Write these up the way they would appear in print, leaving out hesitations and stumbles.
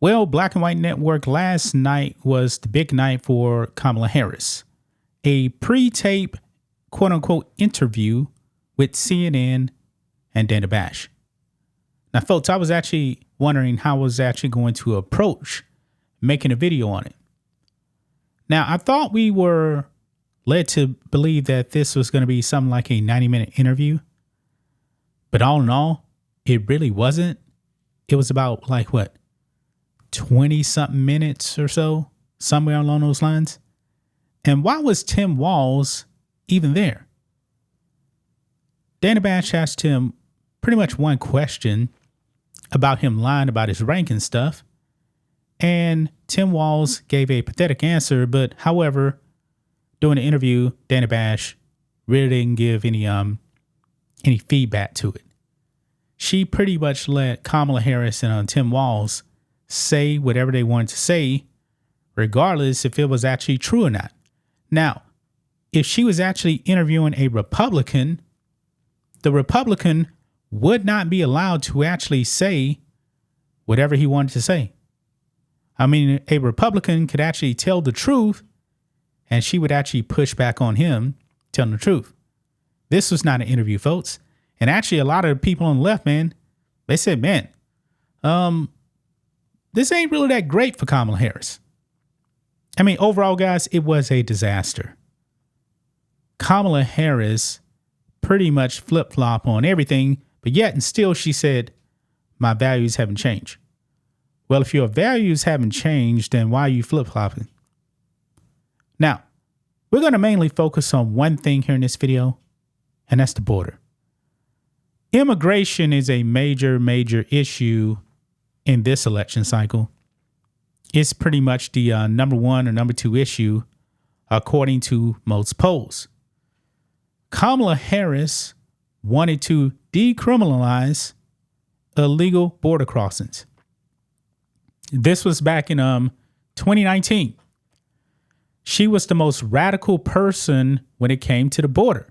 Well, Black and White Network last night was the big night for Kamala Harris. A pre-tape, quote-unquote, interview with CNN and Dana Bash. Now, folks, I was actually wondering how I was actually going to approach making a video on it. Now, I thought we were led to believe that this was going to be something like a 90-minute interview. But all in all, it really wasn't. It was about 20-something minutes or so, somewhere along those lines. And why was Tim Walz even there? Dana Bash asked him pretty much one question about him lying about his rank and stuff. And Tim Walz gave a pathetic answer, but however, during the interview, Dana Bash really didn't give any feedback to it. She pretty much let Kamala Harris and Tim Walz say whatever they wanted to say, regardless if it was actually true or not. Now, if she was actually interviewing a Republican, the Republican would not be allowed to actually say whatever he wanted to say. I mean, a Republican could actually tell the truth, and she would actually push back on him telling the truth. This was not an interview, folks. And actually, a lot of the people on the left, man, they said, man, this ain't really that great for Kamala Harris. I mean, overall, guys, it was a disaster. Kamala Harris pretty much flip-flop on everything, but yet and still she said, my values haven't changed. Well, if your values haven't changed, then why are you flip-flopping? Now, we're going to mainly focus on one thing here in this video, and that's the border. Immigration is a major, major issue in this election cycle. It's pretty much the number one or number two issue, according to most polls. Kamala Harris wanted to decriminalize illegal border crossings. This was back in 2019. She was the most radical person when it came to the border.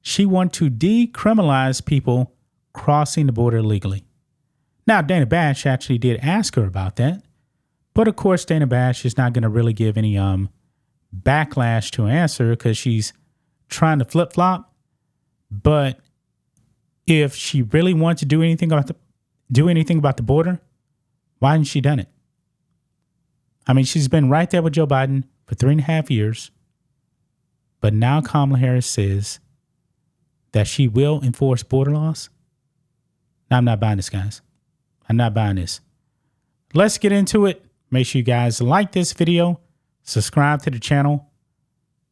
She wanted to decriminalize people crossing the border illegally. Now, Dana Bash actually did ask her about that. But of course, Dana Bash is not going to really give any backlash to her answer because she's trying to flip-flop. But if she really wanted to do anything about the border, why hadn't she done it? I mean, she's been right there with Joe Biden for 3.5 years. But now Kamala Harris says that she will enforce border laws. Now, I'm not buying this, guys. I'm not buying this. Let's get into it. Make sure you guys like this video, subscribe to the channel,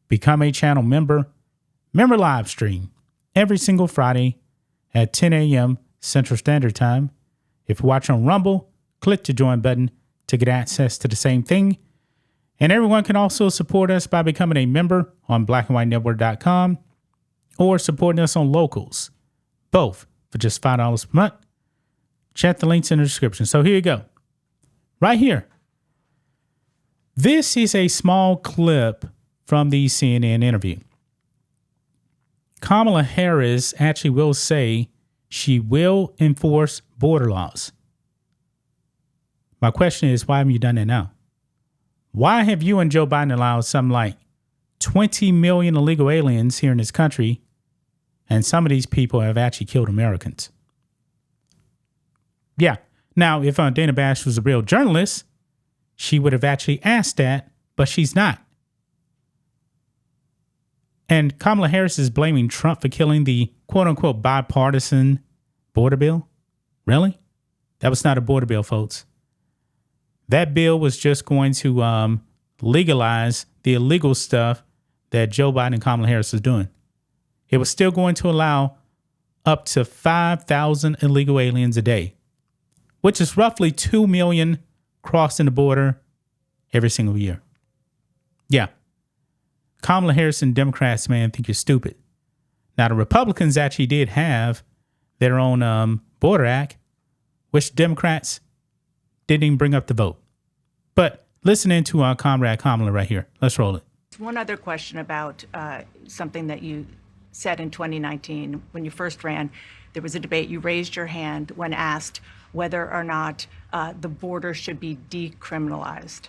become a channel member. Member live stream every single Friday at 10 a.m. Central Standard Time. If you watch on Rumble, click the join button to get access to the same thing. And everyone can also support us by becoming a member on blackandwhitenetwork.com or supporting us on Locals, both for just $5 per month. Check the links in the description. So here you go. Right here. This is a small clip from the CNN interview. Kamala Harris actually will say she will enforce border laws. My question is, why haven't you done that now? Why have you and Joe Biden allowed something like 20 million illegal aliens here in this country, and some of these people have actually killed Americans? Yeah. Now, if Dana Bash was a real journalist, she would have actually asked that, but she's not. And Kamala Harris is blaming Trump for killing the quote-unquote bipartisan border bill. Really? That was not a border bill, folks. That bill was just going to legalize the illegal stuff that Joe Biden and Kamala Harris was doing. It was still going to allow up to 5,000 illegal aliens a day, which is roughly 2 million crossing the border every single year. Yeah. Kamala Harris and Democrats, man, think you're stupid. Now, the Republicans actually did have their own border act, which Democrats didn't even bring up the vote. But listening to our comrade Kamala right here. Let's roll it. One other question about something that you said in 2019 when you first ran. there was a debate. You raised your hand when asked whether or not the border should be decriminalized.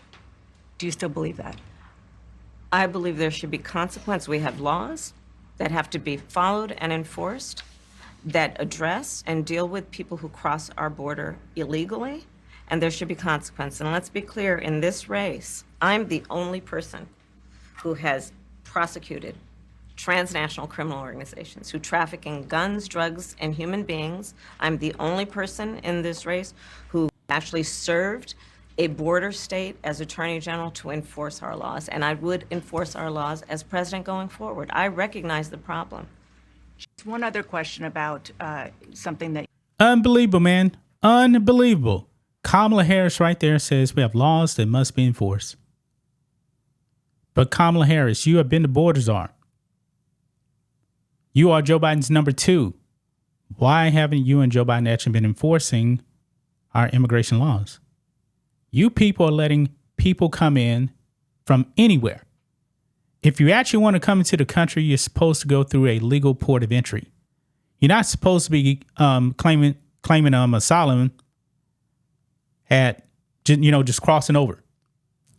Do you still believe that? I believe there should be consequence. We have laws that have to be followed and enforced that address and deal with people who cross our border illegally, and there should be consequence. And let's be clear, in this race, I'm the only person who has prosecuted transnational criminal organizations who traffic in guns, drugs, and human beings. I'm the only person in this race who actually served a border state as Attorney General to enforce our laws, and I would enforce our laws as president going forward. I recognize the problem. One other question about something that... Unbelievable, man. Unbelievable. Kamala Harris right there says we have laws that must be enforced. But Kamala Harris, you have been the border czar. You are Joe Biden's number 2. Why haven't you and Joe Biden actually been enforcing our immigration laws? You people are letting people come in from anywhere. If you actually want to come into the country, you're supposed to go through a legal port of entry. You're not supposed to be claiming asylum at, just crossing over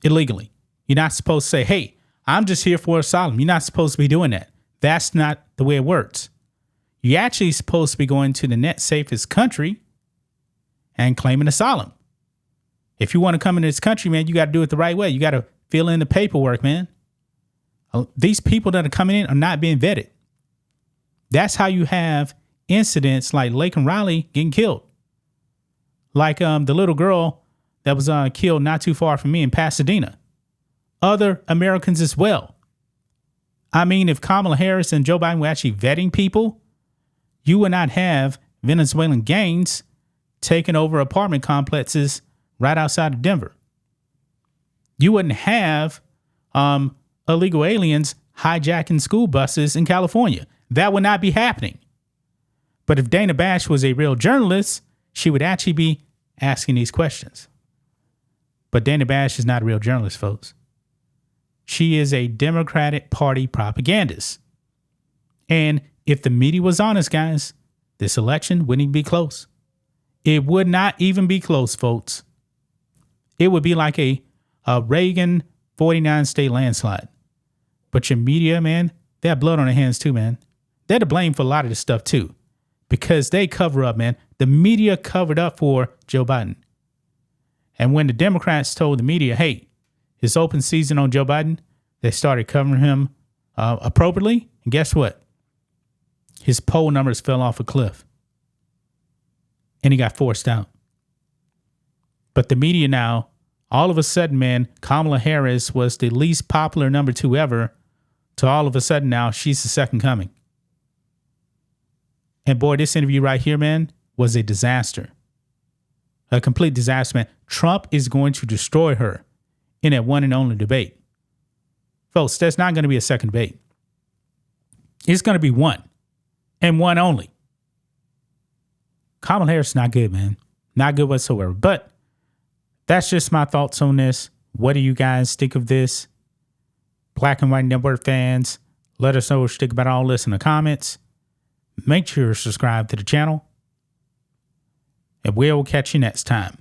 illegally. You're not supposed to say, hey, I'm just here for asylum. You're not supposed to be doing that. That's not the way it works. You're actually supposed to be going to the next safest country and claiming asylum. If you want to come into this country, man, you got to do it the right way. You got to fill in the paperwork, man. These people that are coming in are not being vetted. That's how you have incidents like Laken Riley getting killed. Like the little girl that was killed not too far from me in Pasadena. Other Americans as well. I mean, if Kamala Harris and Joe Biden were actually vetting people, you would not have Venezuelan gangs taking over apartment complexes right outside of Denver. You wouldn't have illegal aliens hijacking school buses in California. That would not be happening. But if Dana Bash was a real journalist, she would actually be asking these questions. But Dana Bash is not a real journalist, folks. She is a Democratic Party propagandist. And if the media was honest, guys, this election wouldn't even be close. It would not even be close, folks. It would be like a Reagan 49 state landslide. But your media, man, they have blood on their hands too, man. They're to blame for a lot of this stuff too, because they cover up, man. The media covered up for Joe Biden. And when the Democrats told the media, hey, it's open season on Joe Biden, they started covering him appropriately. And guess what? His poll numbers fell off a cliff. And he got forced out. But the media now, all of a sudden, man, Kamala Harris was the least popular number 2 ever. To all of a sudden now, she's the second coming. And boy, this interview right here, man, was a disaster. A complete disaster, man. Trump is going to destroy her in that one and only debate. Folks, there's not going to be a second debate. It's going to be one and one only. Kamala Harris is not good, man. Not good whatsoever. But that's just my thoughts on this. What do you guys think of this? Black and White Network fans, let us know what you think about all this in the comments. Make sure you subscribe to the channel. And we'll catch you next time.